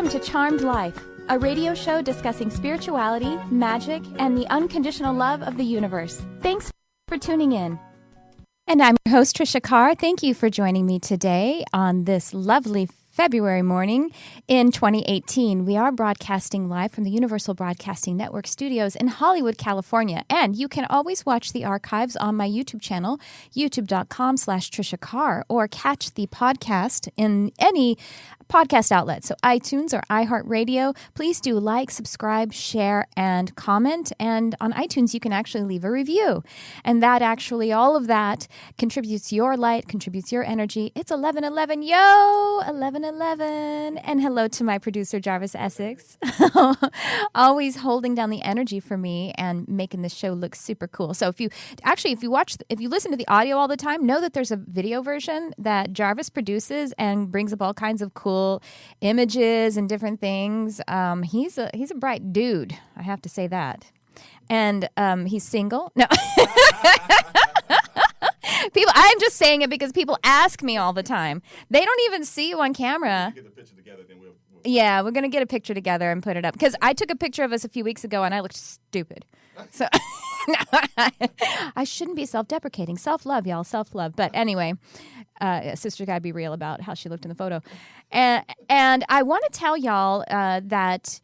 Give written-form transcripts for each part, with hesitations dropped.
Welcome to Charmed Life, a radio show discussing spirituality, magic, and the unconditional love of the universe. Thanks for tuning in. And I'm your host, Tricia Carr. Thank you for joining me today on this lovely February morning in 2018. We are broadcasting live from the Universal Broadcasting Network studios in Hollywood, California. And you can always watch the archives on my YouTube channel, youtube.com/Tricia Carr, or catch the podcast in any podcast outlet. So iTunes or iHeartRadio. Please do like, subscribe, share, and comment. And on iTunes, you can actually leave a review. And that actually, all of that contributes your light, contributes your energy. It's 11:11. Yo! 11:11. And hello to my producer, Jarvis Essex. Always holding down the energy for me and making the show look super cool. So if you listen to the audio all the time, know that there's a video version that Jarvis produces and brings up all kinds of cool images and different things. He's a bright dude, I have to say that. And he's single. No. I'm just saying it because people ask me all the time. They don't even see you on camera. Get the picture together, then we'll... Yeah, we're going to get a picture together and put it up. Because I took a picture of us a few weeks ago and I looked stupid. So I shouldn't be self-deprecating. Self-love, y'all. Self-love. But anyway, sister got to be real about how she looked in the photo. And I want to tell y'all that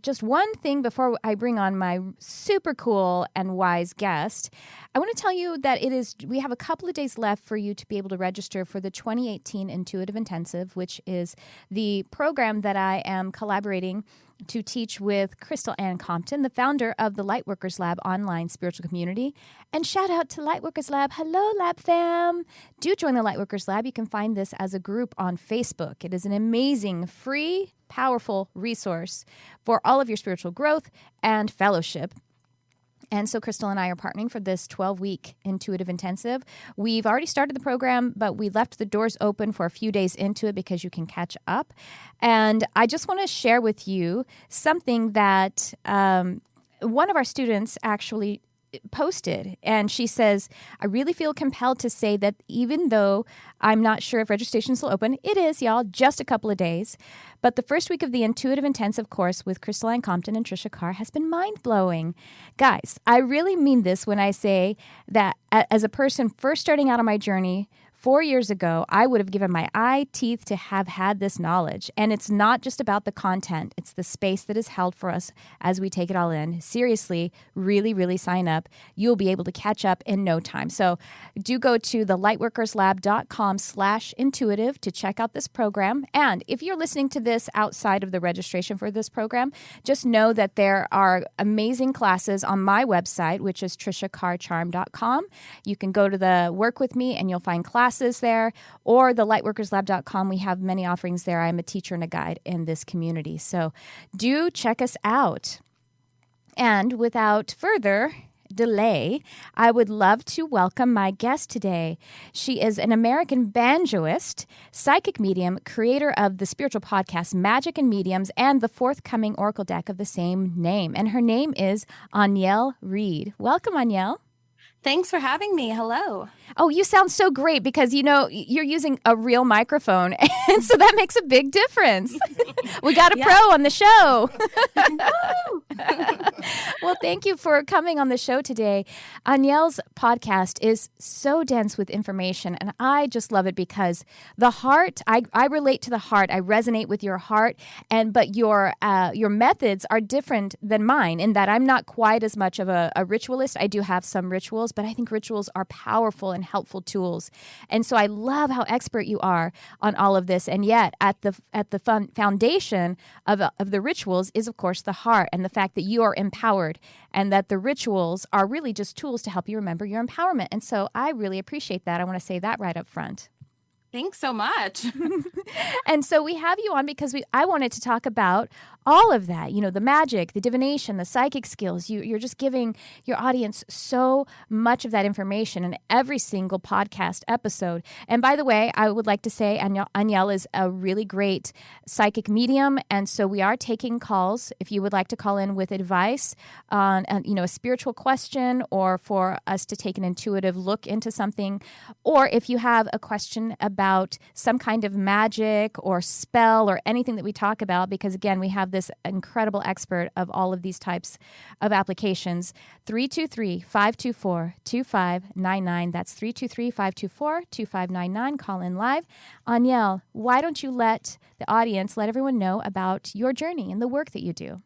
just one thing before I bring on my super cool and wise guest. I want to tell you that we have a couple of days left for you to be able to register for the 2018 Intuitive Intensive, which is the program that I am collaborating to teach with Crystal Ann Compton, the founder of the Lightworkers Lab online spiritual community. And shout out to Lightworkers Lab. Hello, Lab fam. Do join the Lightworkers Lab. You can find this as a group on Facebook. It is an amazing, free, powerful resource for all of your spiritual growth and fellowship. And so Crystal and I are partnering for this 12-week intuitive intensive. We've already started the program, but we left the doors open for a few days into it because you can catch up. And I just want to share with you something that one of our students actually posted. And she says, I really feel compelled to say that even though I'm not sure if registration is still open, it is, y'all, just a couple of days. But the first week of the Intuitive Intensive course with Crystal Ann Compton and Tricia Carr has been mind-blowing. Guys, I really mean this when I say that as a person first starting out on my journey 4 years ago, I would have given my eye teeth to have had this knowledge. And it's not just about the content. It's the space that is held for us as we take it all in. Seriously, really, really sign up. You'll be able to catch up in no time. So do go to thelightworkerslab.com/intuitive to check out this program. And if you're listening to this outside of the registration for this program, just know that there are amazing classes on my website, which is triciacarcharm.com. You can go to the Work With Me and you'll find classes there, or the lightworkerslab.com. We have many offerings there. I'm a teacher and a guide in this community. So do check us out. And without further delay, I would love to welcome my guest today. She is an American banjoist, psychic medium, creator of the spiritual podcast Magick and Mediums, and the forthcoming oracle deck of the same name. And her name is Anielle Reid. Welcome, Anielle. Thanks for having me. Hello. Oh, you sound so great because, you're using a real microphone. And so that makes a big difference. We got a pro on the show. Well, thank you for coming on the show today. Anielle's podcast is so dense with information, and I just love it because the heart, I relate to the heart. I resonate with your heart, but your methods are different than mine in that I'm not quite as much of a ritualist. I do have some rituals, but I think rituals are powerful and helpful tools. And so I love how expert you are on all of this. And yet at the foundation of the rituals is, of course, the heart and the fact that you are empowered and that the rituals are really just tools to help you remember your empowerment. And so I really appreciate that. I want to say that right up front. Thanks so much. And so we have you on because I wanted to talk about all of that, the magic, the divination, the psychic skills, you're just giving your audience so much of that information in every single podcast episode. And by the way, I would like to say Anielle is a really great psychic medium. And so we are taking calls if you would like to call in with advice on, a spiritual question, or for us to take an intuitive look into something, or if you have a question about some kind of magic or spell or anything that we talk about, because again, we have this incredible expert of all of these types of applications. 323-524-2599. That's 323-524-2599. Call in live. Anielle, why don't you let everyone know about your journey and the work that you do?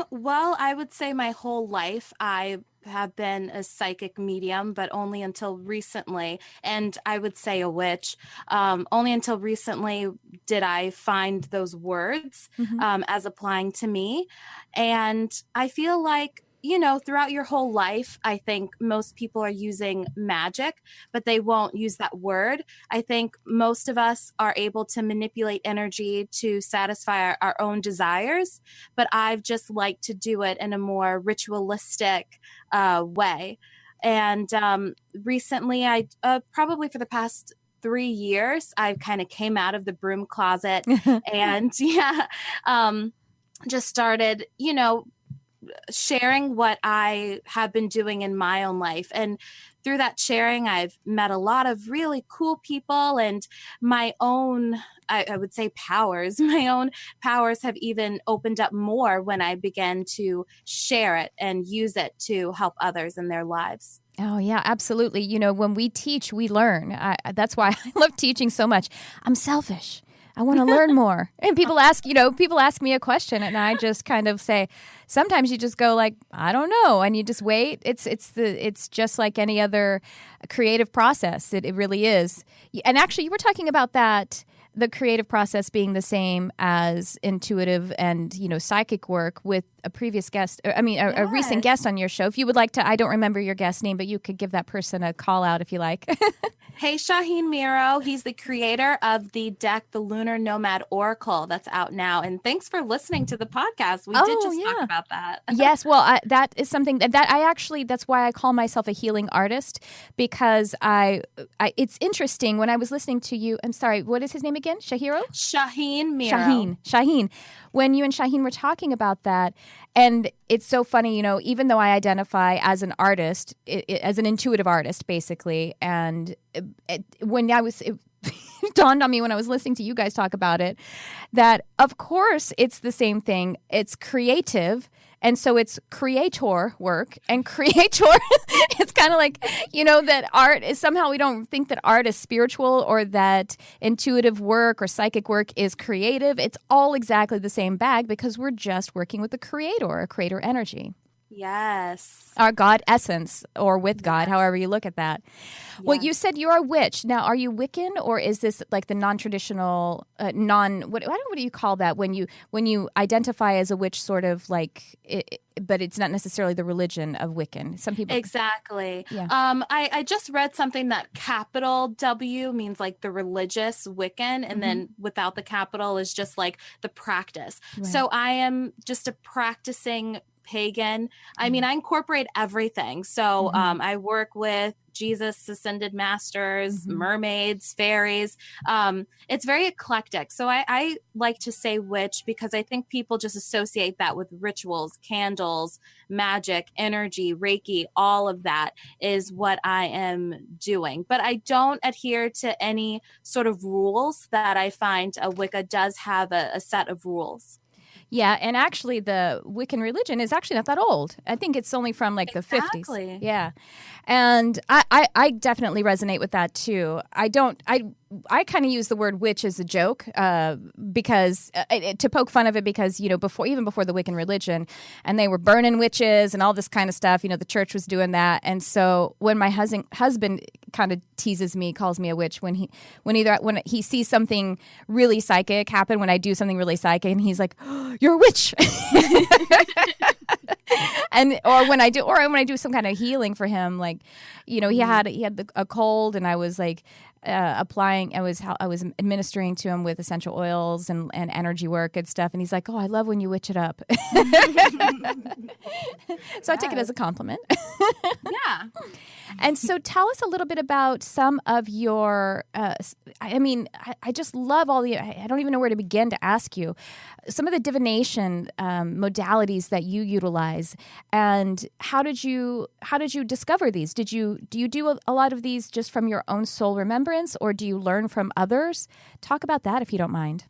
Well, I would say my whole life I have been a psychic medium, but only until recently, and I would say a witch. Only until recently did I find those words as applying to me. And I feel like, throughout your whole life, I think most people are using magic, but they won't use that word. I think most of us are able to manipulate energy to satisfy our own desires, but I've just liked to do it in a more ritualistic way. And recently, I probably for the past 3 years, I kind of came out of the broom closet and just started, sharing what I have been doing in my own life. And through that sharing, I've met a lot of really cool people, and my own, I would say my own powers have even opened up more when I began to share it and use it to help others in their lives. Oh, yeah, absolutely. When we teach, we learn. That's why I love teaching so much. I'm selfish. I want to learn more. And people ask me a question, and I just kind of say, sometimes you just go like, I don't know, and you just wait. It's just like any other creative process. It really is. And actually, you were talking about that, the creative process being the same as intuitive and, psychic work with a previous guest, a recent guest on your show. If you would like to, I don't remember your guest name, but you could give that person a call out if you like. Hey, Shaheen Miro. He's the creator of the deck, the Lunar Nomad Oracle, that's out now. And thanks for listening to the podcast. We did just talk about that. Yes. Well, that is something that's why I call myself a healing artist, because it's interesting when I was listening to you. I'm sorry, what is his name again? Shaheen Miro. Shaheen. When you and Shaheen were talking about that, and it's so funny, even though I identify as an artist, as an intuitive artist, basically, and when it dawned on me when I was listening to you guys talk about it, that of course it's the same thing. It's creative. And so it's creator work, and creator, it's kind of like, that art is somehow, we don't think that art is spiritual, or that intuitive work or psychic work is creative. It's all exactly the same bag, because we're just working with the creator energy. Yes. Our God essence, or with God, however you look at that. Yeah. Well, you said you're a witch. Now, are you Wiccan, or is this like the non-traditional, what do you call that when you identify as a witch, sort of like, but it's not necessarily the religion of Wiccan? Some people. Exactly. Yeah. I just read something that capital W means like the religious Wiccan, and then without the capital is just like the practice. Right. So I am just a practicing pagan. I mean, I incorporate everything. So I work with Jesus, ascended masters, mermaids, fairies. It's very eclectic. So I like to say witch, because I think people just associate that with rituals, candles, magic, energy, Reiki. All of that is what I am doing. But I don't adhere to any sort of rules that I find a Wicca does have a set of rules. Yeah, and actually the Wiccan religion is actually not that old. I think it's only from like the 50s. Yeah. And I definitely resonate with that too. I kind of use the word witch as a joke because to poke fun of it, because, even before the Wiccan religion, and they were burning witches and all this kind of stuff, the church was doing that. And so when my husband kind of teases me, calls me a witch when he sees something really psychic happen, when I do something really psychic, and he's like, oh, "You're a witch." or when I do some kind of healing for him, like, you know, he had a cold, and I was like applying. I was administering to him with essential oils and energy work and stuff. And he's like, "Oh, I love when you witch it up." So I take it as a compliment. Yeah. And so tell us a little bit about some of your, I just love I don't even know where to begin to ask you, some of the divination modalities that you utilize, and how did you discover these? Do you do a lot of these just from your own soul remembrance, or do you learn from others? Talk about that if you don't mind.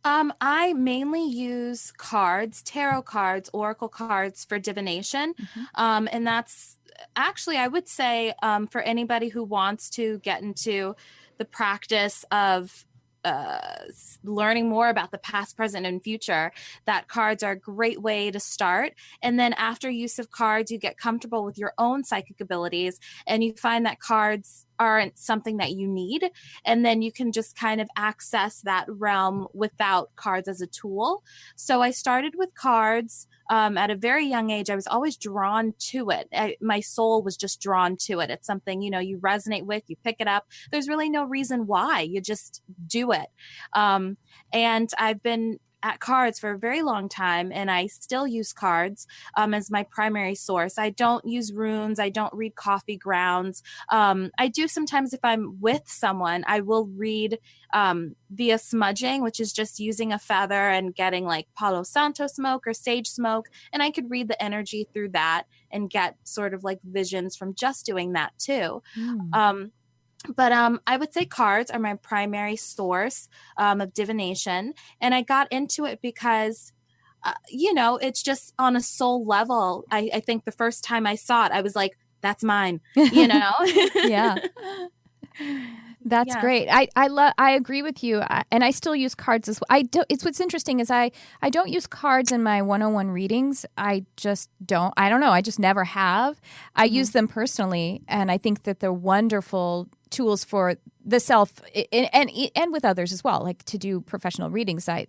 I mainly use cards, tarot cards, oracle cards for divination. And that's actually, I would say, for anybody who wants to get into the practice of learning more about the past, present, and future, that cards are a great way to start. And then after use of cards, you get comfortable with your own psychic abilities, and you find that cards aren't something that you need. And then you can just kind of access that realm without cards as a tool. So I started with cards at a very young age. I was always drawn to it. My soul was just drawn to it. It's something, you know, you resonate with, you pick it up. There's really no reason why. You just do it. And I've been at cards for a very long time, and I still use cards as my primary source. I don't use runes. I don't read coffee grounds. I do sometimes, if I'm with someone, I will read via smudging, which is just using a feather and getting like Palo Santo smoke or sage smoke, and I could read the energy through that and get sort of like visions from just doing that too. But I would say cards are my primary source of divination. And I got into it because, you know, it's just on a soul level. I think the first time I saw it, I was like, that's mine, you know? Yeah. That's great. I agree with you. And I still use cards as well. It's what's interesting is I don't use cards in my 101 readings. I just don't. I don't know. I just never have. I use them personally, and I think that they're wonderful tools for the self and with others as well, like to do professional readings. I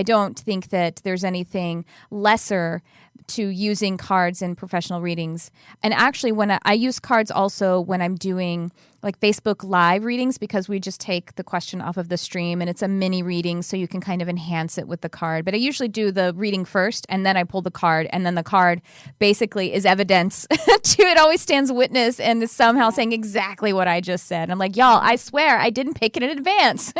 don't think that there's anything lesser to using cards in professional readings. And actually, when I use cards also when I'm doing like Facebook Live readings, because we just take the question off of the stream and it's a mini reading, so you can kind of enhance it with the card. But I usually do the reading first, and then I pull the card, and then the card basically is evidence to it, always stands witness and is somehow saying exactly what I just said. I'm like, y'all, I swear I didn't pick it in advance.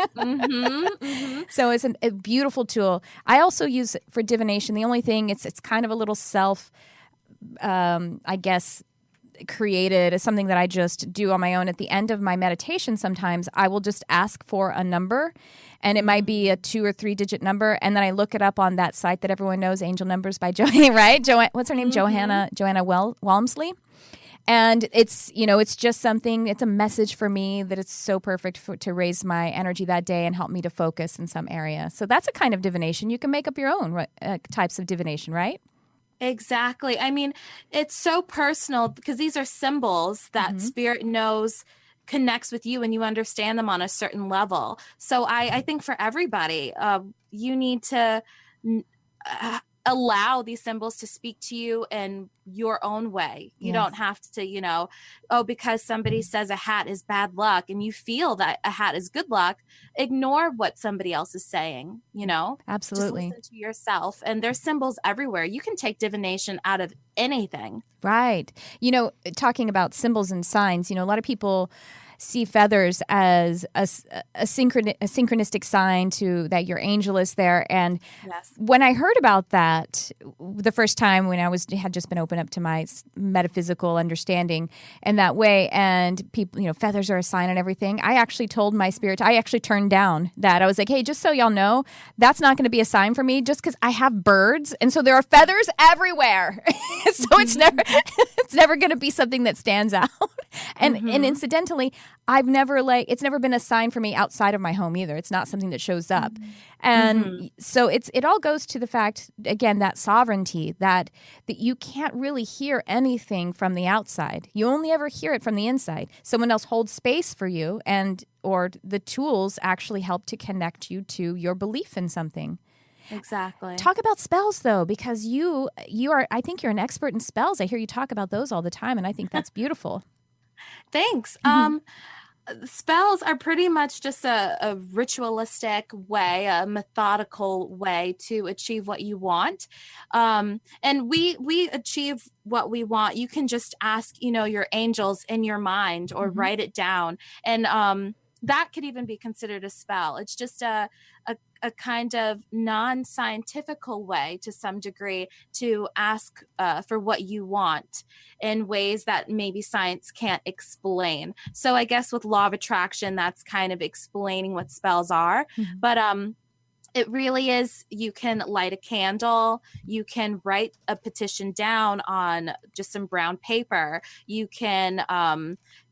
So it's a beautiful tool. I also use it for divination. The only thing, it's kind of a little self, I guess, created as something that I just do on my own. At the end of my meditation, sometimes I will just ask for a number, and it might be a 2 or 3 digit number, and then I look it up on that site that everyone knows, Angel Numbers by Joanne, right? What's her name? Joanna Walmsley. And it's, you know, it's just something, it's a message for me that it's so perfect to raise my energy that day and help me to focus in some area. So that's a kind of divination. You can make up your own types of divination, right? Exactly. I mean, it's so personal because these are symbols that spirit knows connects with you, and you understand them on a certain level. So I think for everybody, you need to allow these symbols to speak to you in your own way. You don't have to, you know, because somebody says a hat is bad luck and you feel that a hat is good luck, ignore what somebody else is saying, you know? Absolutely. Just listen to yourself. And there's symbols everywhere. You can take divination out of anything. Right. You know, talking about symbols and signs, you know, a lot of people see feathers as a synchronistic sign to that your angel is there. And when I heard about that the first time, when I had just been open up to my metaphysical understanding in that way, and people, you know, feathers are a sign and everything, I actually told my spirit, I actually turned down that. I was like, hey, just so y'all know, that's not going to be a sign for me, just because I have birds, and so there are feathers everywhere. So it's never going to be something that stands out. And incidentally, it's never been a sign for me outside of my home either. It's not something that shows up. And so it all goes to the fact, again, that sovereignty, that you can't really hear anything from the outside. You only ever hear it from the inside. Someone else holds space for you, or the tools actually help to connect you to your belief in something. Exactly. Talk about spells though, because you are, I think you're an expert in spells. I hear you talk about those all the time, and I think that's beautiful. Thanks. Spells are pretty much just a ritualistic way, a methodical way to achieve what you want. And we achieve what we want. You can just ask, your angels in your mind or write it down. And that could even be considered a spell. It's just a kind of non-scientifical way to some degree to ask for what you want in ways that maybe science can't explain. So I guess with law of attraction, that's kind of explaining what spells are. But it really is, you can light a candle, you can write a petition down on just some brown paper, you can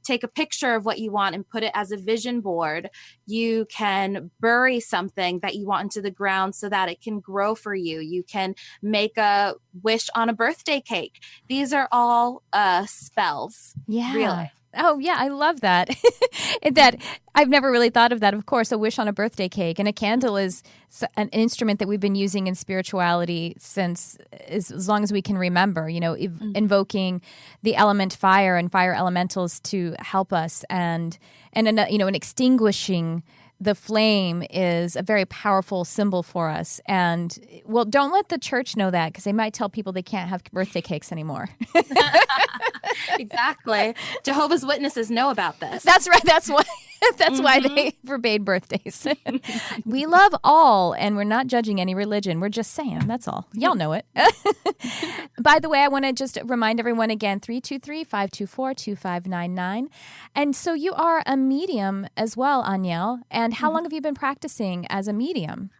take a picture of what you want and put it as a vision board, you can bury something that you want into the ground so that it can grow for you, you can make a wish on a birthday cake. These are all spells. Yeah. Really. Oh, yeah, I love that. That I've never really thought of that. Of course, a wish on a birthday cake, and a candle is an instrument that we've been using in spirituality since as long as we can remember, invoking the element fire and fire elementals to help us, and extinguishing the flame is a very powerful symbol for us. And, well, don't let the church know that, because they might tell people they can't have birthday cakes anymore. Exactly. Jehovah's Witnesses know about this. That's right. That's why they forbade birthdays. We love all, and we're not judging any religion. We're just saying, that's all. Y'all know it. By the way, I want to just remind everyone again, 323-524-2599. And so you are a medium as well, Anielle. And how long have you been practicing as a medium?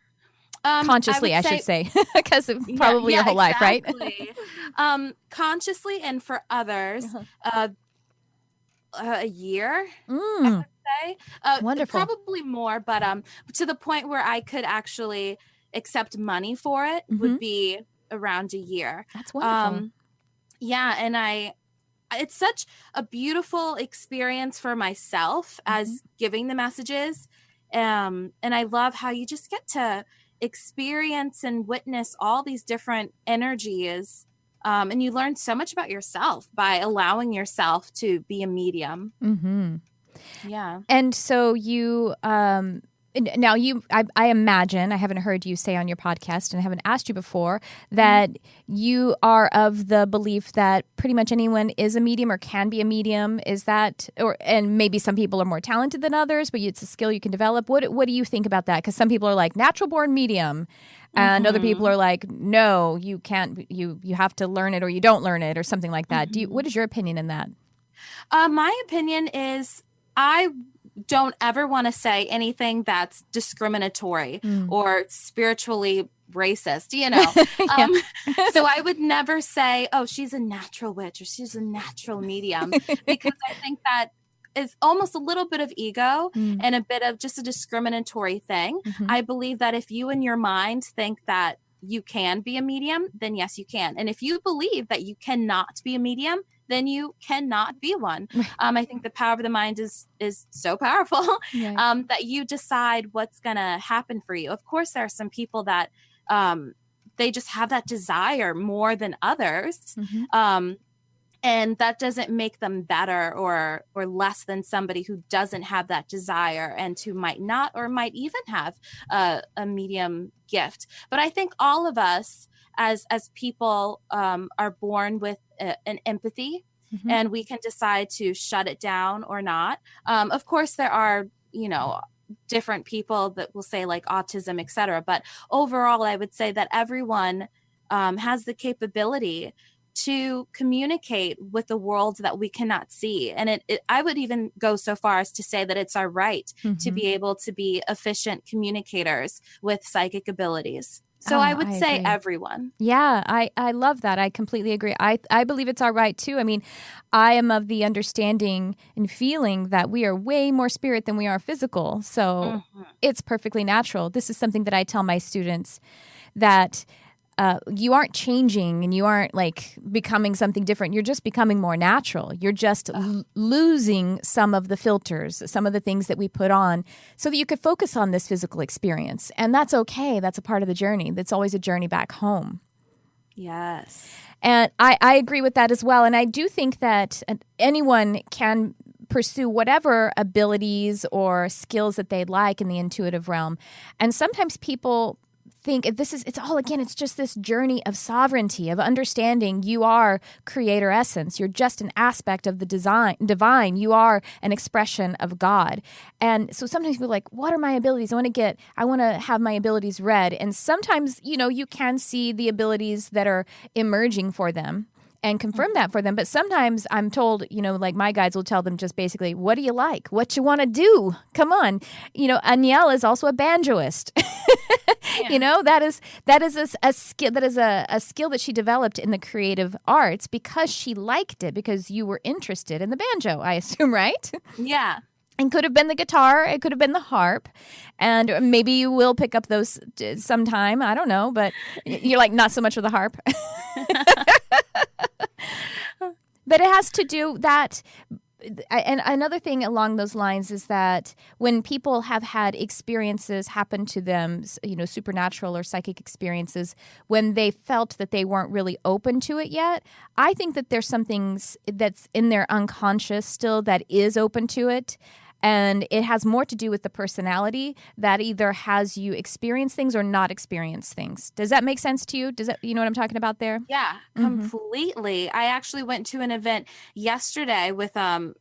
Consciously, I should say, because probably your whole life, right? Consciously, and for others, a year, I would say. Wonderful. Probably more, but to the point where I could actually accept money for it would be around a year. That's wonderful. And it's such a beautiful experience for myself as giving the messages. And I love how you just get to experience and witness all these different energies. And you learn so much about yourself by allowing yourself to be a medium. Yeah. And so you, now I imagine, I haven't heard you say on your podcast, and I haven't asked you before, that you are of the belief that pretty much anyone is a medium or can be a medium. Is that, and maybe some people are more talented than others, but it's a skill you can develop. What do you think about that? Because some people are like natural born medium, and other people are like, no, you can't, you have to learn it, or you don't learn it, or something like that. What is your opinion in that? My opinion is, I don't ever want to say anything that's discriminatory or spiritually racist, So I would never say, oh, she's a natural witch or she's a natural medium, because I think that is almost a little bit of ego and a bit of just a discriminatory thing. I believe that if you in your mind think that you can be a medium, then yes, you can. And if you believe that you cannot be a medium, then you cannot be one. I think the power of the mind is so powerful that you decide what's going to happen for you. Of course, there are some people that they just have that desire more than others. And that doesn't make them better or less than somebody who doesn't have that desire and who might not or might even have a medium gift. But I think all of us as people are born with an empathy, and we can decide to shut it down or not. Of course, there are, different people that will say like autism, et cetera. But overall, I would say that everyone has the capability to communicate with the world that we cannot see. And I would even go so far as to say that it's our right to be able to be efficient communicators with psychic abilities. So I would say agree. Everyone. Yeah, I love that. I completely agree. I believe it's our right too. I mean, I am of the understanding and feeling that we are way more spirit than we are physical. So it's perfectly natural. This is something that I tell my students, that you aren't changing and you aren't like becoming something different. You're just becoming more natural. You're just losing some of the filters, some of the things that we put on so that you could focus on this physical experience. And that's okay. That's a part of the journey. That's always a journey back home. Yes. And I agree with that as well. And I do think that anyone can pursue whatever abilities or skills that they'd like in the intuitive realm. And sometimes people think it's just this journey of sovereignty, of understanding you are creator essence. You're just an aspect of the divine. You are an expression of God. And so sometimes people are like, what are my abilities? I want to have my abilities read. And sometimes, you can see the abilities that are emerging for them and confirm that for them. But sometimes I'm told, like my guides will tell them just basically, what do you like? What you want to do? Come on. Anielle is also a banjoist. Yeah. That is a skill. That is a skill that she developed in the creative arts because she liked it, because you were interested in the banjo, I assume, right? Yeah. And could have been the guitar. It could have been the harp. And maybe you will pick up those sometime. I don't know. But you're like, not so much with the harp. But it has to do that. And another thing along those lines is that when people have had experiences happen to them, supernatural or psychic experiences, when they felt that they weren't really open to it yet, I think that there's some things that's in their unconscious still that is open to it. And it has more to do with the personality that either has you experience things or not experience things. Does that make sense to you? You know what I'm talking about there? Yeah, completely. I actually went to an event yesterday with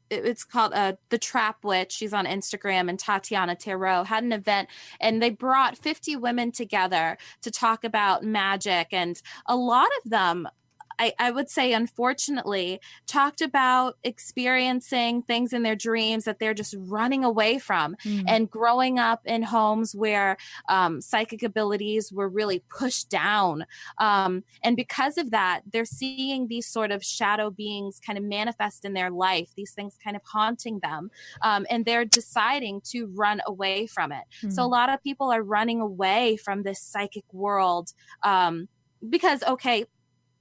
it's called The Trap Witch. She's on Instagram, and Tatiana Tarot had an event, and they brought 50 women together to talk about magic, and a lot of them, I would say, unfortunately, talked about experiencing things in their dreams that they're just running away from, and growing up in homes where psychic abilities were really pushed down. And because of that, they're seeing these sort of shadow beings kind of manifest in their life, these things kind of haunting them. And they're deciding to run away from it. So a lot of people are running away from this psychic world because, okay,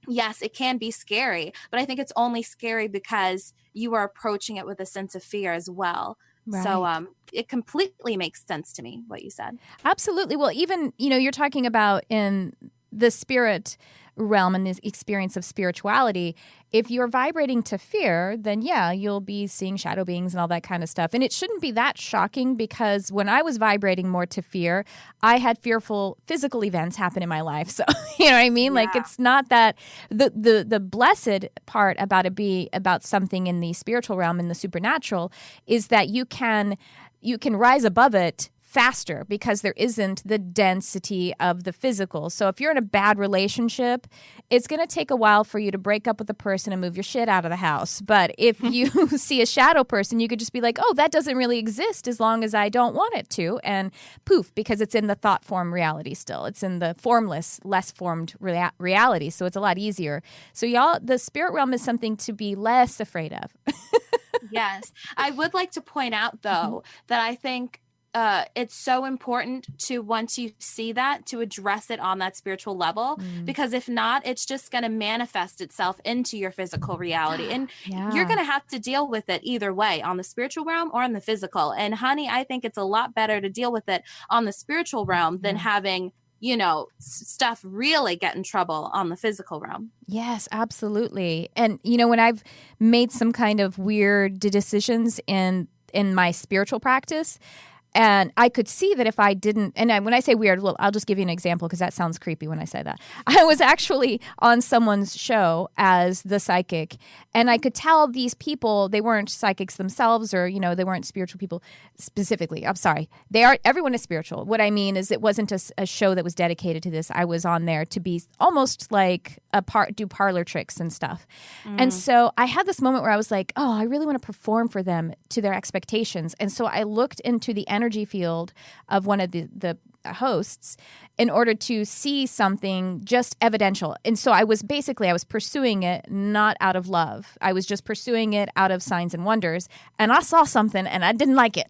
yes, it can be scary, but I think it's only scary because you are approaching it with a sense of fear as well. Right. So it completely makes sense to me, what you said. Absolutely. Well, even, you're talking about in the spirit realm and this experience of spirituality, if you're vibrating to fear, then yeah, you'll be seeing shadow beings and all that kind of stuff. And it shouldn't be that shocking, because when I was vibrating more to fear, I had fearful physical events happen in my life. So, you know what I mean? Yeah. Like, it's not that the blessed part about it be about something in the spiritual realm, in the supernatural, is that you can rise above it faster because there isn't the density of the physical. So if you're in a bad relationship, it's going to take a while for you to break up with a person and move your shit out of the house. But if you see a shadow person, you could just be like, oh, that doesn't really exist as long as I don't want it to. And poof, because it's in the thought form reality still. It's in the formless, less formed reality. So it's a lot easier. So y'all, the spirit realm is something to be less afraid of. Yes. I would like to point out, though, that I think it's so important to, once you see that, to address it on that spiritual level, because if not, it's just going to manifest itself into your physical reality, and you're going to have to deal with it either way, on the spiritual realm or on the physical. And honey, I think it's a lot better to deal with it on the spiritual realm than having stuff really get in trouble on the physical realm. Yes, absolutely. And when I've made some kind of weird decisions in my spiritual practice, and I could see that if I didn't, and when I say weird, well, I'll just give you an example because that sounds creepy when I say that. I was actually on someone's show as the psychic, and I could tell these people, they weren't psychics themselves, or, they weren't spiritual people specifically. I'm sorry. Everyone is spiritual. What I mean is, it wasn't a show that was dedicated to this. I was on there to be almost like do parlor tricks and stuff. And so I had this moment where I was like, oh, I really want to perform for them to their expectations. And so I looked into the energy field of one of the hosts in order to see something just evidential. And so I was pursuing it not out of love. I was just pursuing it out of signs and wonders. And I saw something and I didn't like it.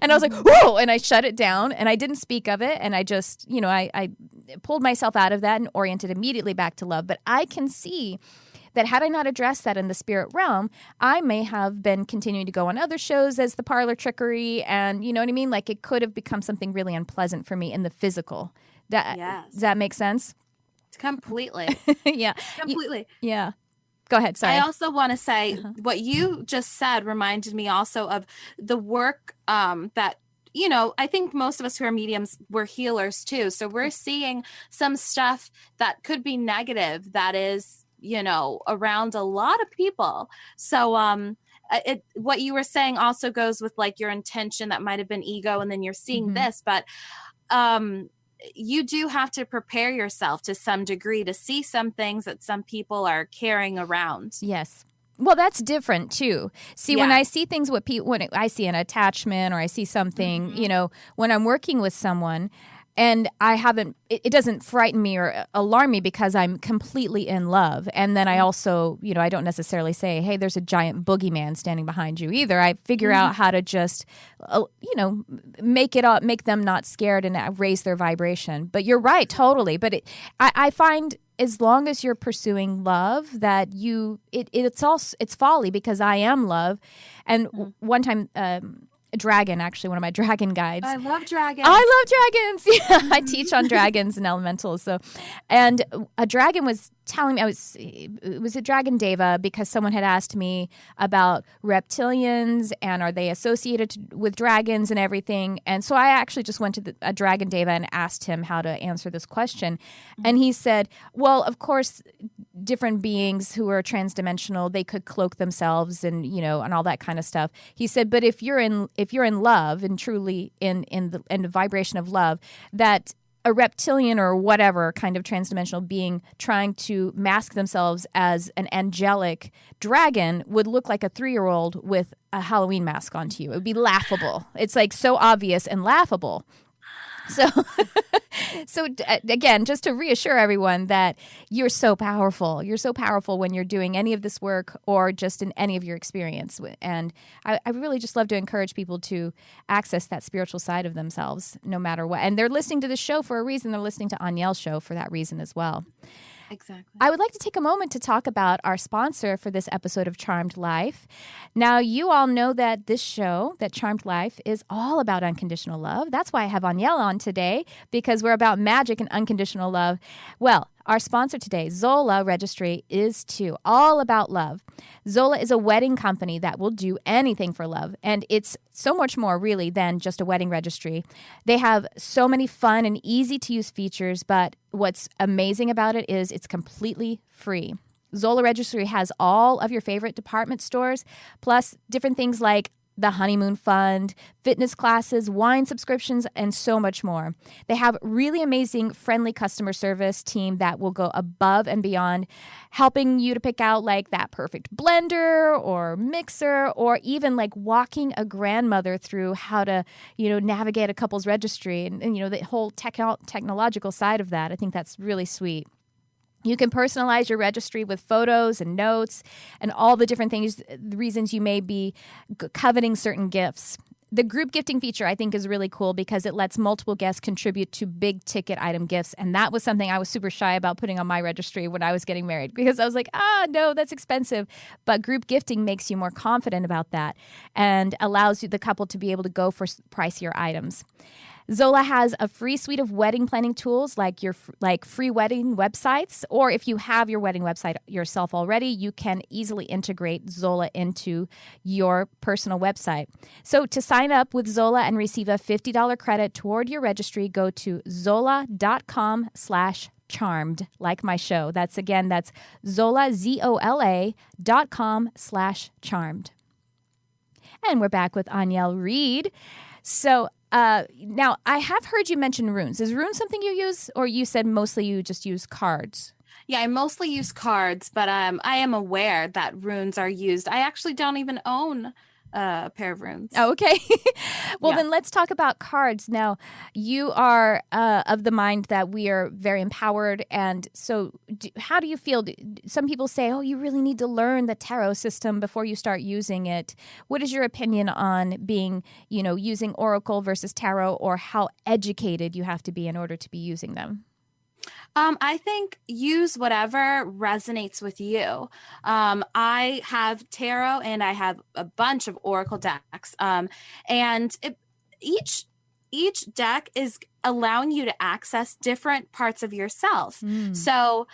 And I was like, whoa, and I shut it down and I didn't speak of it. And I just, I pulled myself out of that and oriented immediately back to love. But I can see that had I not addressed that in the spirit realm, I may have been continuing to go on other shows as the parlor trickery. And you know what I mean? Like it could have become something really unpleasant for me in the physical. Does that make sense? Completely. Yeah. Completely. Yeah. Go ahead. Sorry. I also want to say what you just said reminded me also of the work that, I think most of us who are mediums, we're healers too. So we're seeing some stuff that could be negative that is, around a lot of people. So what you were saying also goes with like your intention that might have been ego, and then you're seeing this, but you do have to prepare yourself to some degree to see some things that some people are carrying around. Yes. Well, that's different too. See, when I see things when I see an attachment or I see something, when I'm working with someone and it doesn't frighten me or alarm me because I'm completely in love. And then I also, I don't necessarily say, hey, there's a giant boogeyman standing behind you either. I figure out how to just, make them not scared and raise their vibration. But you're right, totally. But I find as long as you're pursuing love, that it's folly because I am love. And one time, a dragon, actually, one of my dragon guides. I love dragons. Yeah, I teach on dragons and elementals. So, and a dragon was telling me, it was a dragon deva, because someone had asked me about reptilians and are they associated with dragons and everything. And so I actually just went to a dragon deva and asked him how to answer this question. And he said, well, of course, different beings who are transdimensional, they could cloak themselves and, and all that kind of stuff. He said, but if you're in love and truly in the vibration of love, that a reptilian or whatever kind of transdimensional being trying to mask themselves as an angelic dragon would look like a 3-year-old with a Halloween mask onto you. It would be laughable. It's like so obvious and laughable. So again, just to reassure everyone that you're so powerful. You're so powerful when you're doing any of this work or just in any of your experience. And I really just love to encourage people to access that spiritual side of themselves no matter what. And they're listening to this show for a reason. They're listening to Anielle's show for that reason as well. Exactly. I would like to take a moment to talk about our sponsor for this episode of Charmed Life. Now, you all know that this show, that Charmed Life, is all about unconditional love. That's why I have Anielle on today, because we're about magic and unconditional love. Well, our sponsor today, Zola Registry, is too, all about love. Zola is a wedding company that will do anything for love, and it's so much more, really, than just a wedding registry. They have so many fun and easy-to-use features, but what's amazing about it is it's completely free. Zola Registry has all of your favorite department stores, plus different things like the honeymoon fund, fitness classes, wine subscriptions, and so much more. They have really amazing, friendly customer service team that will go above and beyond, helping you to pick out like that perfect blender or mixer, or even like walking a grandmother through how to, navigate a couple's registry and the whole technological side of that. I think that's really sweet. You can personalize your registry with photos and notes and all the different things, the reasons you may be coveting certain gifts. The group gifting feature, I think, is really cool because it lets multiple guests contribute to big ticket item gifts. And that was something I was super shy about putting on my registry when I was getting married, because I was like, no, that's expensive. But group gifting makes you more confident about that and allows the couple to be able to go for pricier items. Zola has a free suite of wedding planning tools like free wedding websites, or if you have your wedding website yourself already, you can easily integrate Zola into your personal website. So to sign up with Zola and receive a $50 credit toward your registry, go to zola.com/charmed, like my show. That's Zola, ZOLA.com/charmed. And we're back with Anielle Reid. So now, I have heard you mention runes. Is runes something you use, or you said mostly you just use cards? Yeah, I mostly use cards, but I am aware that runes are used. I actually don't even own pair of runes. Oh, okay. Well, Yeah. then let's talk about cards. Now, you are of the mind that we are very empowered. And so how do you feel? Some people say, oh, you really need to learn the tarot system before you start using it. What is your opinion on being, using oracle versus tarot, or how educated you have to be in order to be using them? I think use whatever resonates with you. I have tarot and I have a bunch of oracle decks. And each deck is allowing you to access different parts of yourself. So,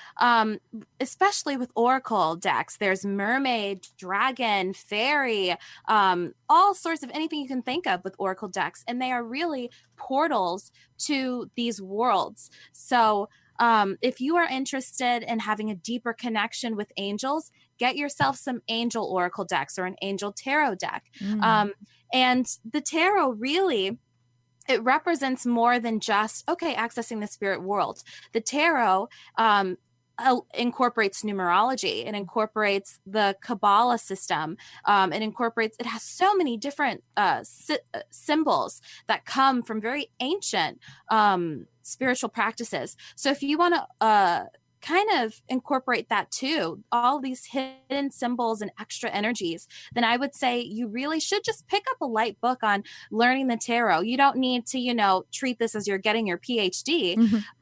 especially with oracle decks, there's mermaid, dragon, fairy, all sorts of anything you can think of with oracle decks. And they are really portals to these worlds. So, if you are interested in having a deeper connection with angels, get yourself some angel oracle decks or an angel tarot deck. And the tarot really, it represents more than just, accessing the spirit world. The tarot incorporates numerology. It incorporates the Kabbalah system. It has so many different symbols that come from very ancient spiritual practices. So if you want to kind of incorporate that too, all these hidden symbols and extra energies, then I would say you really should just pick up a light book on learning the tarot. You don't need to, treat this as you're getting your PhD,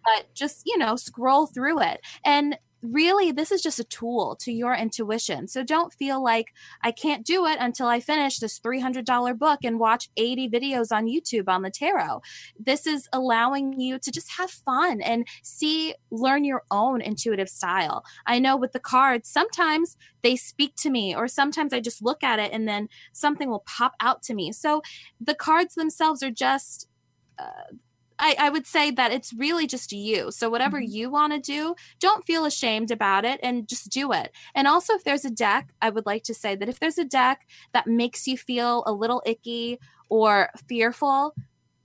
but just, scroll through it. And really, this is just a tool to your intuition. So don't feel like I can't do it until I finish this $300 book and watch 80 videos on YouTube on the tarot. This is allowing you to just have fun and learn your own intuitive style. I know with the cards, sometimes they speak to me, or sometimes I just look at it and then something will pop out to me. So the cards themselves are just I would say that it's really just you. So whatever you want to do, don't feel ashamed about it and just do it. And also, if there's a deck, I would like to say that if there's a deck that makes you feel a little icky or fearful,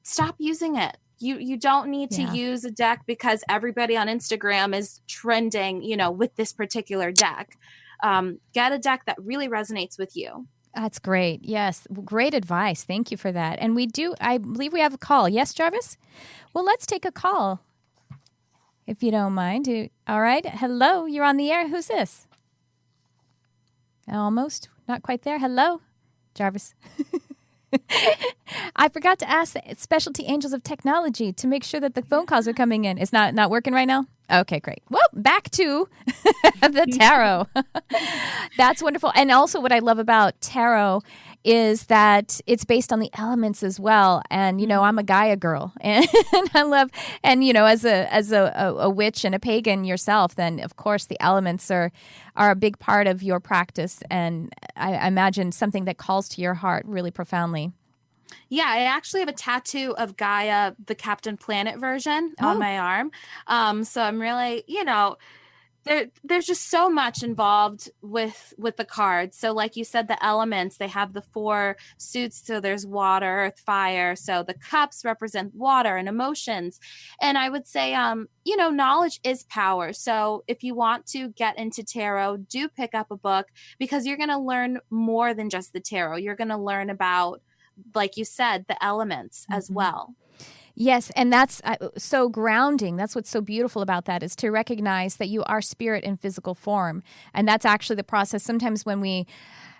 stop using it. You don't need to use a deck because everybody on Instagram is trending, with this particular deck. Get a deck that really resonates with you. That's great. Yes. Great advice. Thank you for that. And I believe we have a call. Yes, Jarvis? Well, let's take a call, if you don't mind. All right. Hello. You're on the air. Who's this? Almost. Not quite there. Hello, Jarvis. I forgot to ask the Specialty Angels of Technology to make sure that the phone calls are coming in. It's not working right now? Okay, great. Well, back to the tarot. That's wonderful. And also what I love about tarot is that it's based on the elements as well. And, I'm a Gaia girl. And I love, and, as a witch and a pagan yourself, then, of course, the elements are a big part of your practice. And I imagine something that calls to your heart really profoundly. Yeah, I actually have a tattoo of Gaia, the Captain Planet version, on my arm. So I'm really, there's just so much involved with the cards. So like you said, the elements, they have the 4 suits. So there's water, earth, fire. So the cups represent water and emotions. And I would say, knowledge is power. So if you want to get into tarot, do pick up a book, because you're going to learn more than just the tarot. You're going to learn about, like you said, the elements as well. Yes, and that's so grounding. That's what's so beautiful about that, is to recognize that you are spirit in physical form. And that's actually the process. Sometimes when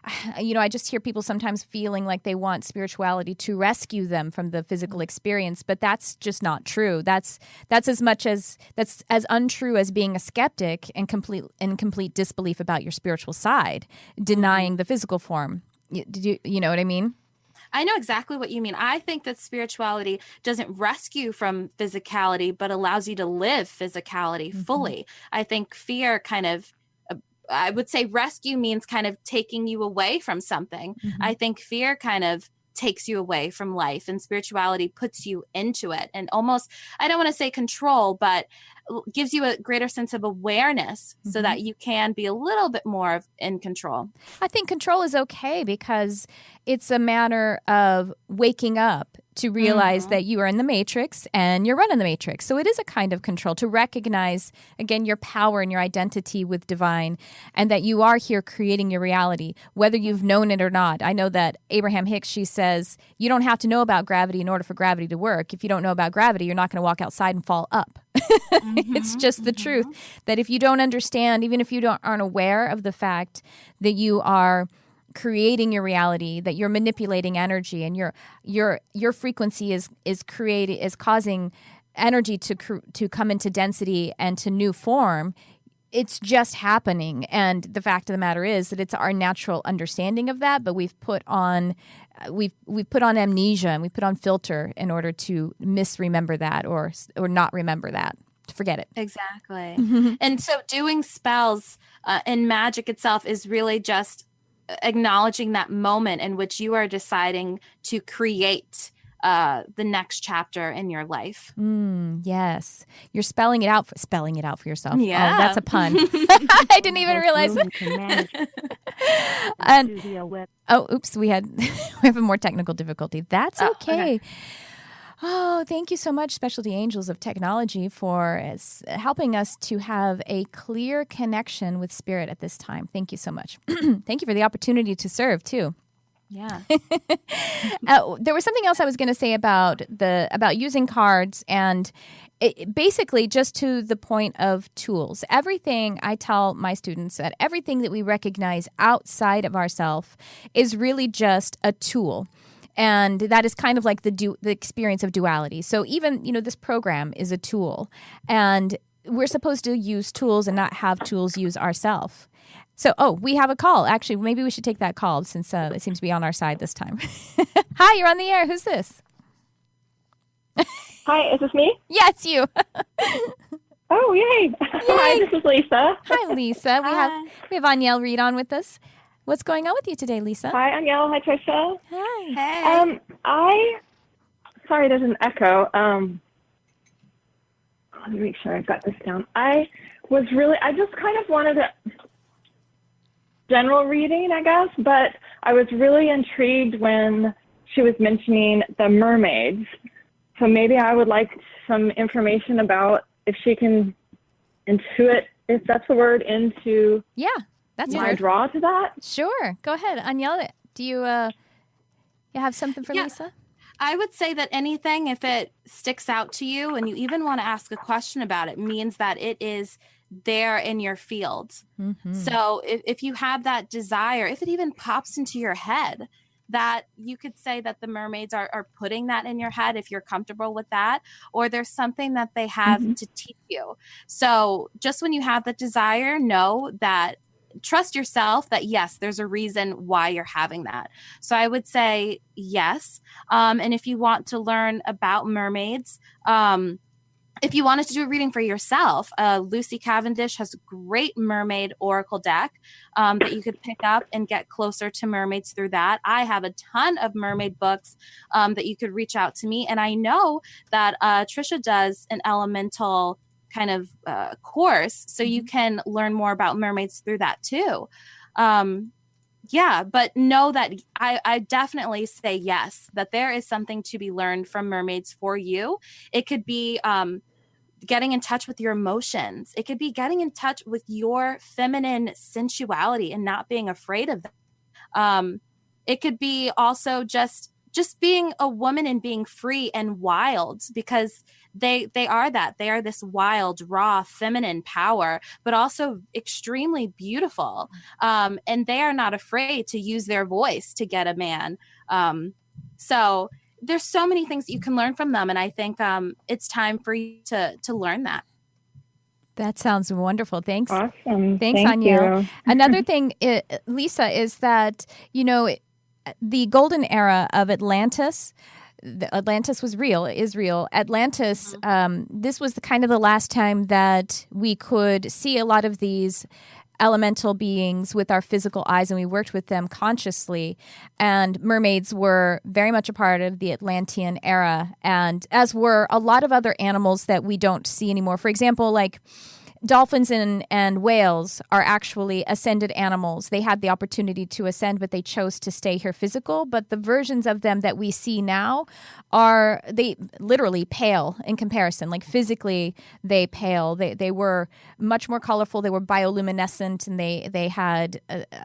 I just hear people sometimes feeling like they want spirituality to rescue them from the physical experience, but that's just not true. That's as untrue as being a skeptic and complete disbelief about your spiritual side, denying the physical form. You know what I mean? I know exactly what you mean. I think that spirituality doesn't rescue from physicality, but allows you to live physicality fully. I think fear I would say rescue means kind of taking you away from something. I think fear kind of takes you away from life, and spirituality puts you into it, and almost, I don't want to say control, but gives you a greater sense of awareness so that you can be a little bit more in control. I think control is okay because it's a matter of waking up to realize that you are in the matrix and you're running the matrix. So it is a kind of control to recognize, again, your power and your identity with divine, and that you are here creating your reality, whether you've known it or not. I know that Abraham Hicks, she says, you don't have to know about gravity in order for gravity to work. If you don't know about gravity, you're not going to walk outside and fall up. It's just the truth that if you don't understand, even if you aren't aware of the fact that you are creating your reality, that you're manipulating energy, and your frequency is causing energy to come into density and to new form. It's just happening, and the fact of the matter is that it's our natural understanding of that. But we've put on amnesia and we put on filter in order to misremember that or not remember that. To forget it. Exactly. And so doing spells in Magick itself is really just acknowledging that moment in which you are deciding to create the next chapter in your life. Yes. You're spelling it out for yourself. Yeah. Oh, that's a pun. I didn't even realize it. Oops. We have a more technical difficulty. That's okay. Oh, thank you so much, Specialty Angels of Technology, for helping us to have a clear connection with Spirit at this time. Thank you so much. Thank you for the opportunity to serve, too. Yeah. There was something else I was going to say about using cards, and basically just to the point of tools. Everything I tell my students, that everything that we recognize outside of ourselves is really just a tool. And that is kind of like the experience of duality. So even, this program is a tool. And we're supposed to use tools and not have tools use ourselves. So, we have a call. Actually, maybe we should take that call since it seems to be on our side this time. Hi, you're on the air. Who's this? Hi, is this me? Yeah, it's you. Oh, yay. Hi, this is Lisa. Hi, Lisa. We have Anielle Reid on with us. What's going on with you today, Lisa? Hi, Anielle. Hi, Tricia. Hi. Hey. Sorry, there's an echo. Let me make sure I've got this down. I just kind of wanted a general reading, I guess, but I was really intrigued when she was mentioning the mermaids. So maybe I would like some information about if she can intuit, if that's the word, into... Yeah. That's my draw to that? Sure. Go ahead. Anielle, do you have something for Lisa? I would say that anything, if it sticks out to you and you even want to ask a question about it, means that it is there in your field. So if you have that desire, if it even pops into your head, that you could say that the mermaids are putting that in your head if you're comfortable with that, or there's something that they have to teach you. So just when you have the desire, know that, trust yourself that yes, there's a reason why you're having that. So I would say yes. And if you want to learn about mermaids, if you wanted to do a reading for yourself, Lucy Cavendish has a great mermaid oracle deck that you could pick up and get closer to mermaids through that. I have a ton of mermaid books that you could reach out to me. And I know that Tricia does an elemental kind of course, so you can learn more about mermaids through that too. But know that I definitely say yes, that there is something to be learned from mermaids for you. It could be getting in touch with your emotions. It could be getting in touch with your feminine sensuality and not being afraid of that. It could be also just being a woman and being free and wild, because they are that. They are this wild, raw, feminine power, but also extremely beautiful. And they are not afraid to use their voice to get a man. So there's so many things that you can learn from them. And I think it's time for you to learn that. That sounds wonderful. Thanks. Awesome. Thanks, Thank Anielle. you. Another thing, Lisa, is that, the golden era of Atlantis, Atlantis was real, is real. Atlantis, this was kind of the last time that we could see a lot of these elemental beings with our physical eyes, and we worked with them consciously. And mermaids were very much a part of the Atlantean era, and as were a lot of other animals that we don't see anymore. For example, like dolphins and whales are actually ascended animals. They had the opportunity to ascend, but they chose to stay here physical. But the versions of them that we see now they literally pale in comparison. Like physically, they pale. They were much more colorful. They were bioluminescent, and they had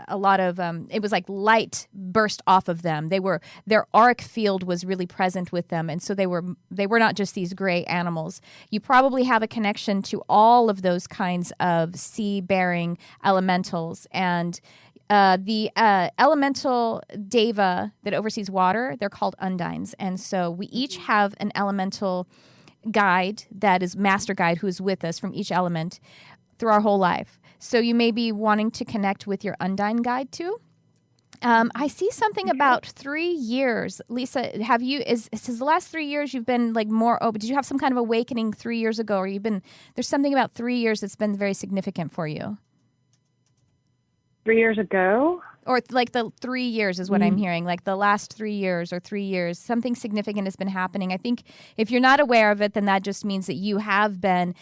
a lot of it was like light burst off of them. Their auric field was really present with them, and so they were not just these gray animals. You probably have a connection to all of those kinds of sea-bearing elementals. And the elemental deva that oversees water, they're called undines. And so we each have an elemental guide that is master guide who is with us from each element through our whole life. So you may be wanting to connect with your undine guide too. I see something about 3 years. Lisa, is the last 3 years you've been like more open? Did you have some kind of awakening 3 years ago, or there's something about 3 years that's been very significant for you? 3 years ago? Or like the 3 years is what I'm hearing, like the last 3 years or 3 years, something significant has been happening. I think if you're not aware of it, then that just means that you have been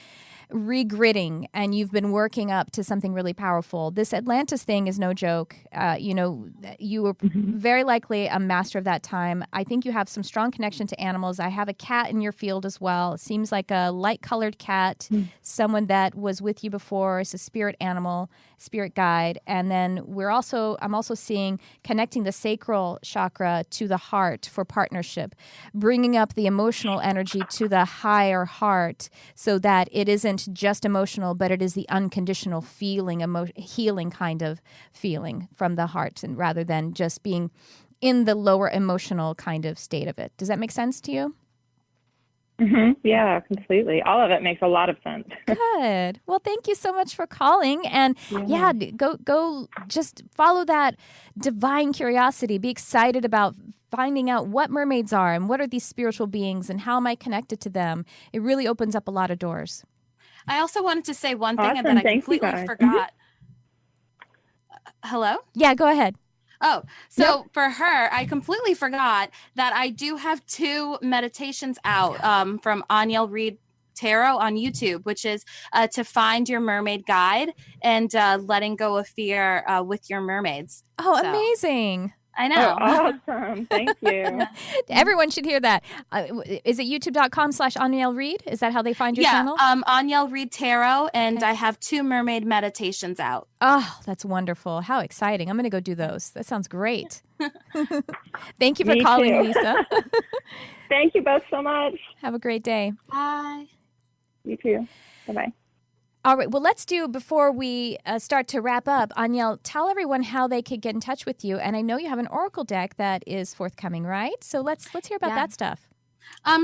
regridding and you've been working up to something really powerful. This Atlantis thing is no joke. You were very likely a master of that time. I think you have some strong connection to animals. I have a cat in your field as well. It seems like a light-colored cat, someone that was with you before. It's a spirit animal, spirit guide. And then I'm also seeing connecting the sacral chakra to the heart for partnership, bringing up the emotional energy to the higher heart so that it isn't just emotional, but it is the unconditional feeling, healing kind of feeling from the heart, and rather than just being in the lower emotional kind of state of it. Does that make sense to you? Yeah, completely. All of it makes a lot of sense. Good. Well, thank you so much for calling. And go just follow that divine curiosity. Be excited about finding out what mermaids are and what are these spiritual beings and how am I connected to them. It really opens up a lot of doors. I also wanted to say one thing Awesome. that I Thank completely forgot. Hello? Yeah, go ahead. Oh, so for her, I completely forgot that I do have 2 meditations out from Anielle Reid Tarot on YouTube, which is to find your mermaid guide and letting go of fear with your mermaids. Oh, so. Amazing. I know. Oh, awesome. Thank you. Everyone should hear that. Is it youtube.com/Anielle Reid? Is that how they find your channel? Anielle Reid Tarot, and I have 2 mermaid meditations out. Oh, that's wonderful. How exciting. I'm going to go do those. That sounds great. Thank you for calling, too. Lisa. Thank you both so much. Have a great day. Bye. You too. Bye-bye. All right. Well, let's do, before we start to wrap up, Anielle, tell everyone how they could get in touch with you. And I know you have an Oracle deck that is forthcoming, right? So let's hear about that stuff.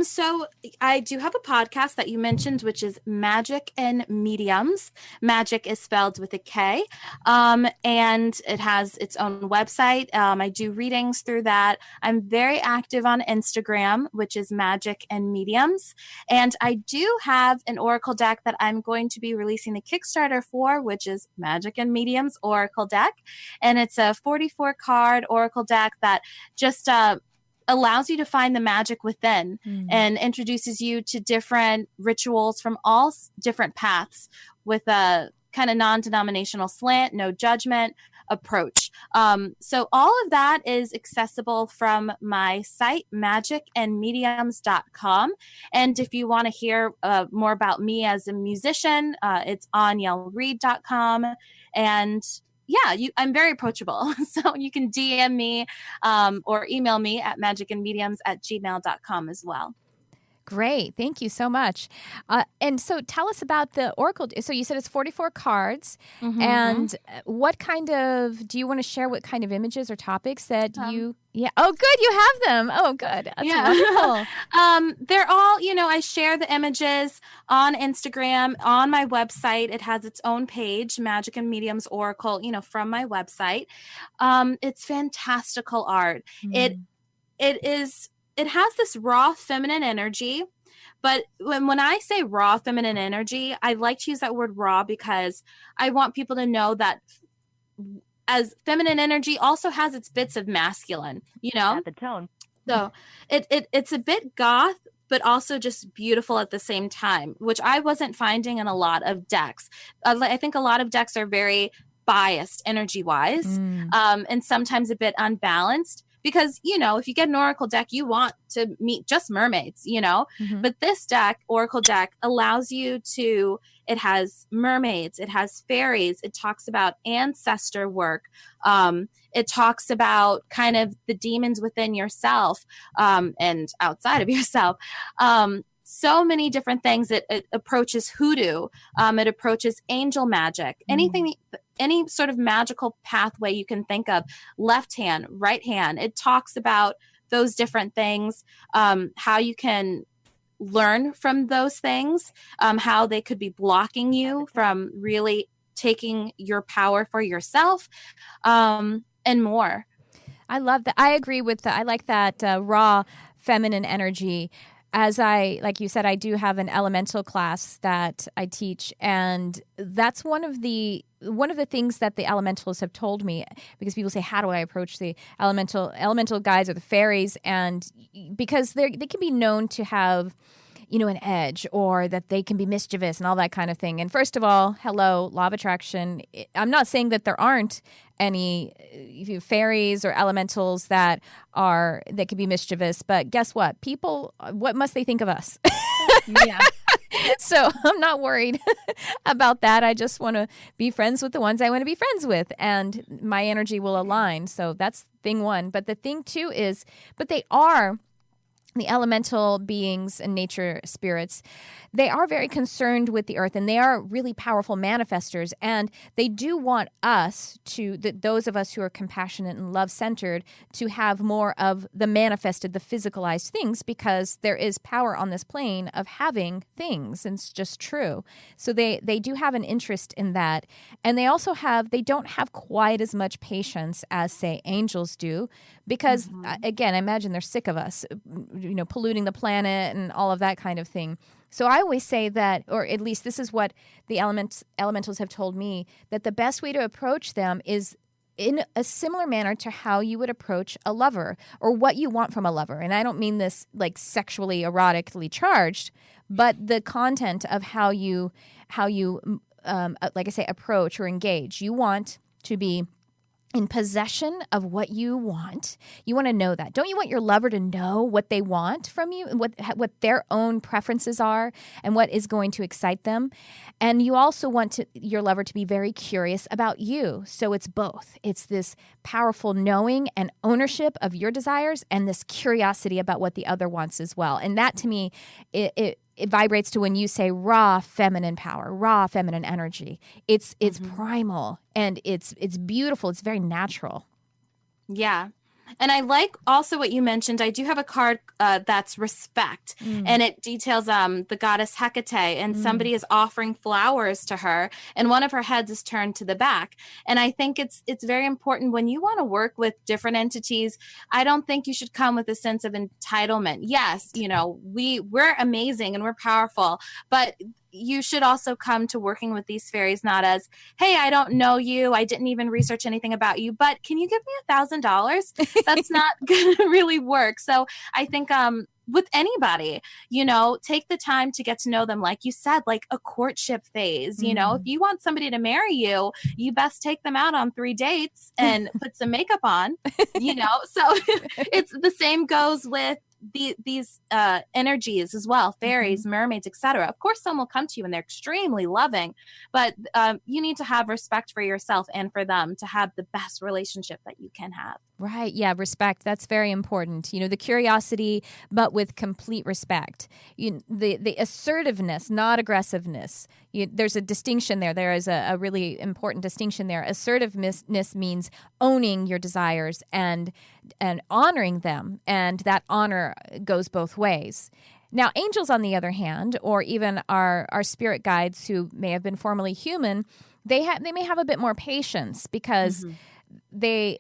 So I do have a podcast that you mentioned, which is Magick and Mediums. Magick is spelled with a K, and it has its own website. I do readings through that. I'm very active on Instagram, which is Magick and Mediums. And I do have an Oracle deck that I'm going to be releasing the Kickstarter for, which is Magick and Mediums Oracle deck. And it's a 44-card Oracle deck that just allows you to find the magic within and introduces you to different rituals from all different paths with a kind of non-denominational slant, no judgment approach. So all of that is accessible from my site, magickandmediums.com. And if you want to hear more about me as a musician, it's aniellereid.com. And I'm very approachable. So you can DM me or email me at magickandmediums@gmail.com as well. Great. Thank you so much. And so tell us about the Oracle. So you said it's 44 cards. And what kind of, do you want to share what kind of images or topics that you, Oh, good. You have them. Oh, good. That's wonderful. They're all, I share the images on Instagram, on my website. It has its own page, Magick and Mediums Oracle, from my website. It's fantastical art. It has this raw feminine energy, but when I say raw feminine energy, I like to use that word raw because I want people to know that as feminine energy also has its bits of masculine, At the tone. So it's a bit goth, but also just beautiful at the same time, which I wasn't finding in a lot of decks. I think a lot of decks are very biased energy wise, and sometimes a bit unbalanced. Because, if you get an oracle deck, you want to meet just mermaids, but this deck, oracle deck, allows you to, it has mermaids, it has fairies, it talks about ancestor work, it talks about kind of the demons within yourself, and outside of yourself. So many different things. It approaches hoodoo. It approaches angel magic. Anything, any sort of magical pathway you can think of. Left hand, right hand. It talks about those different things. How you can learn from those things. How they could be blocking you from really taking your power for yourself, and more. I love that. I agree with that. I like that raw feminine energy. Like you said, I do have an elemental class that I teach, and that's one of the things that the elementals have told me, because people say, how do I approach the elemental guides or the fairies? And because they can be known to have, an edge, or that they can be mischievous and all that kind of thing. And first of all, hello, law of attraction. I'm not saying that there aren't any fairies or elementals that can be mischievous, but guess what? People, what must they think of us? Yeah. So I'm not worried about that. I just want to be friends with the ones I want to be friends with, and my energy will align. So that's thing one. But the thing two is, they are the elemental beings and nature spirits. They are very concerned with the earth, and they are really powerful manifestors. And they do want us those of us who are compassionate and love-centered, to have more of the manifested, the physicalized things, because there is power on this plane of having things. And it's just true. So they do have an interest in that. And they also they don't have quite as much patience as, say, angels do, because, again, I imagine they're sick of us, polluting the planet and all of that kind of thing. So I always say that, or at least this is what the elementals have told me, that the best way to approach them is in a similar manner to how you would approach a lover, or what you want from a lover. And I don't mean this like sexually, erotically charged, but the content of how you like I say, approach or engage. You want to be in possession of what you want. You want to know that. Don't you want your lover to know what they want from you, and what their own preferences are, and what is going to excite them? And you also want your lover to be very curious about you. So it's both. It's this powerful knowing and ownership of your desires, and this curiosity about what the other wants as well. And that, to me, it vibrates to when you say raw feminine power, raw feminine energy. It's primal, and it's beautiful. It's very natural. Yeah. And I like also what you mentioned. I do have a card that's respect, and it details the goddess Hecate, and somebody is offering flowers to her, and one of her heads is turned to the back. And I think it's very important when you want to work with different entities. I don't think you should come with a sense of entitlement. Yes, we're amazing and we're powerful, but you should also come to working with these fairies not as, hey, I don't know you, I didn't even research anything about you, but can you give me $1,000? That's not going to really work. So I think with anybody, take the time to get to know them. Like you said, like a courtship phase, if you want somebody to marry you, you best take them out on 3 dates and put some makeup on, so it's the same goes with these energies as well, fairies, mermaids, etc. Of course, some will come to you and they're extremely loving, but you need to have respect for yourself and for them to have the best relationship that you can have. Right. Yeah. Respect. That's very important. The curiosity, but with complete respect. The assertiveness, not aggressiveness. There's a distinction there. There is a really important distinction there. Assertiveness means owning your desires and honoring them. And that honor goes both ways. Now, angels, on the other hand, or even our spirit guides who may have been formerly human, they may have a bit more patience, because they're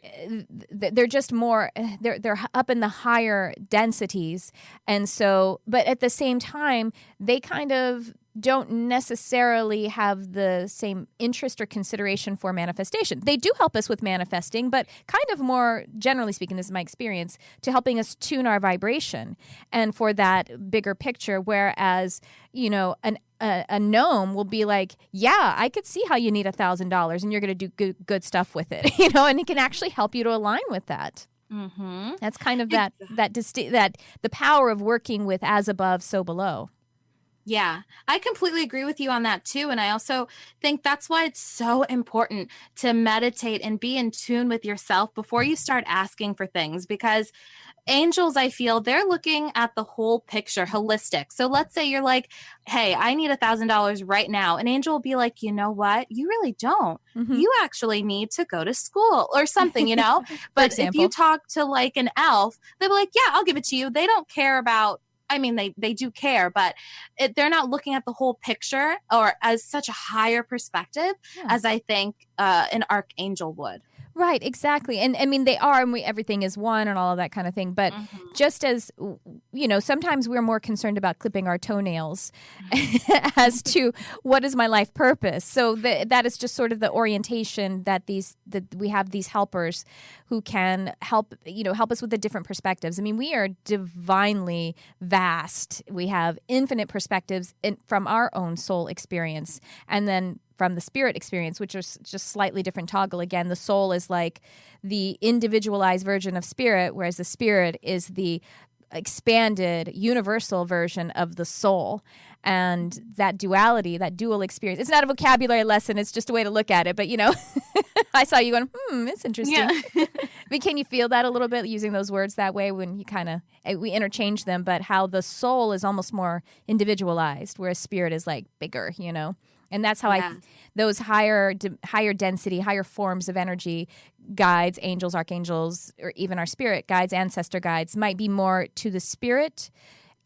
just more, they're up in the higher densities. And so, but at the same time, they kind of don't necessarily have the same interest or consideration for manifestation. They do help us with manifesting, but kind of more, generally speaking, this is my experience, to helping us tune our vibration and for that bigger picture. Whereas, a gnome will be like, yeah, I could see how you need $1,000 and you're going to do good stuff with it, and it can actually help you to align with that. Mm-hmm. That's kind of that the power of working with as above, so below. Yeah, I completely agree with you on that too. And I also think that's why it's so important to meditate and be in tune with yourself before you start asking for things, because angels, I feel they're looking at the whole picture, holistic. So let's say you're like, hey, I need $1,000 right now. An angel will be like, you know what? You really don't. Mm-hmm. You actually need to go to school or something, But if you talk to like an elf, they'll be like, yeah, I'll give it to you. They don't care about, they do care, but they're not looking at the whole picture or as such a higher perspective as I think an archangel would. Right, exactly. And they are, and everything is one and all of that kind of thing. But just as, sometimes we're more concerned about clipping our toenails as to what is my life purpose. So that is just sort of the orientation that we have these helpers who can help us with the different perspectives. We are divinely vast. We have infinite perspectives from our own soul experience. And then from the spirit experience, which is just slightly different toggle. Again, the soul is like the individualized version of spirit, whereas the spirit is the expanded universal version of the soul. And that duality, that dual experience, it's not a vocabulary lesson, it's just a way to look at it. But, I saw you going, it's interesting. Yeah. But can you feel that a little bit using those words that way when you we interchange them, but how the soul is almost more individualized, whereas spirit is like bigger, And that's how those higher density, higher forms of energy, guides, angels, archangels, or even our spirit guides, ancestor guides, might be more to the spirit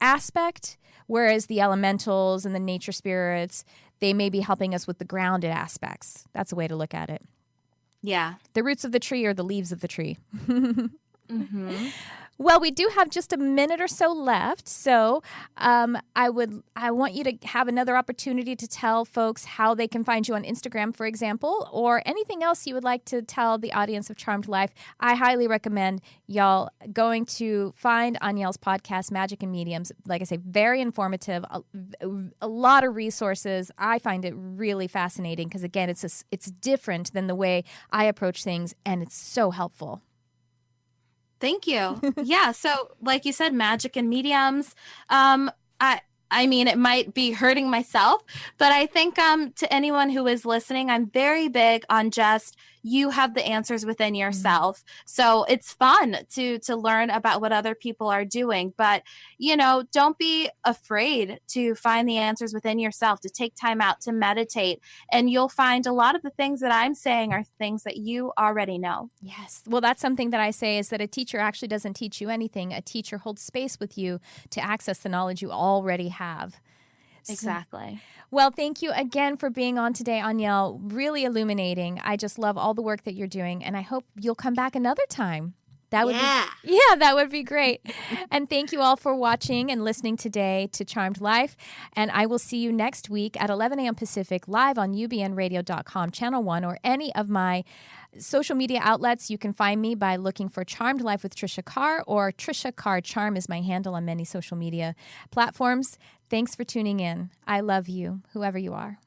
aspect, whereas the elementals and the nature spirits, they may be helping us with the grounded aspects. That's a way to look at it. Yeah. The roots of the tree or the leaves of the tree. Mm-hmm. Well, we do have just a minute or so left, so I want you to have another opportunity to tell folks how they can find you on Instagram, for example, or anything else you would like to tell the audience of Charmed Life. I highly recommend y'all going to find Anielle's podcast, Magick and Mediums. Like I say, very informative, a lot of resources. I find it really fascinating because, again, it's different than the way I approach things, and it's so helpful. Thank you. Yeah. So like you said, Magick and Mediums, it might be hurting myself, but I think to anyone who is listening, I'm very big on just you have the answers within yourself. So it's fun to learn about what other people are doing, but don't be afraid to find the answers within yourself, to take time out to meditate, and you'll find a lot of the things that I'm saying are things that you already know. Yes. Well, that's something that I say is that a teacher actually doesn't teach you anything. A teacher holds space with you to access the knowledge you already have. Exactly. Well, thank you again for being on today, Anielle. Really illuminating. I just love all the work that you're doing, and I hope you'll come back another time. That would be great. And thank you all for watching and listening today to Charmed Life. And I will see you next week at 11 a.m. Pacific, live on ubnradio.com, Channel 1, or any of my social media outlets. You can find me by looking for Charmed Life with Tricia Carr, or Tricia Carr Charm is my handle on many social media platforms. Thanks for tuning in. I love you, whoever you are.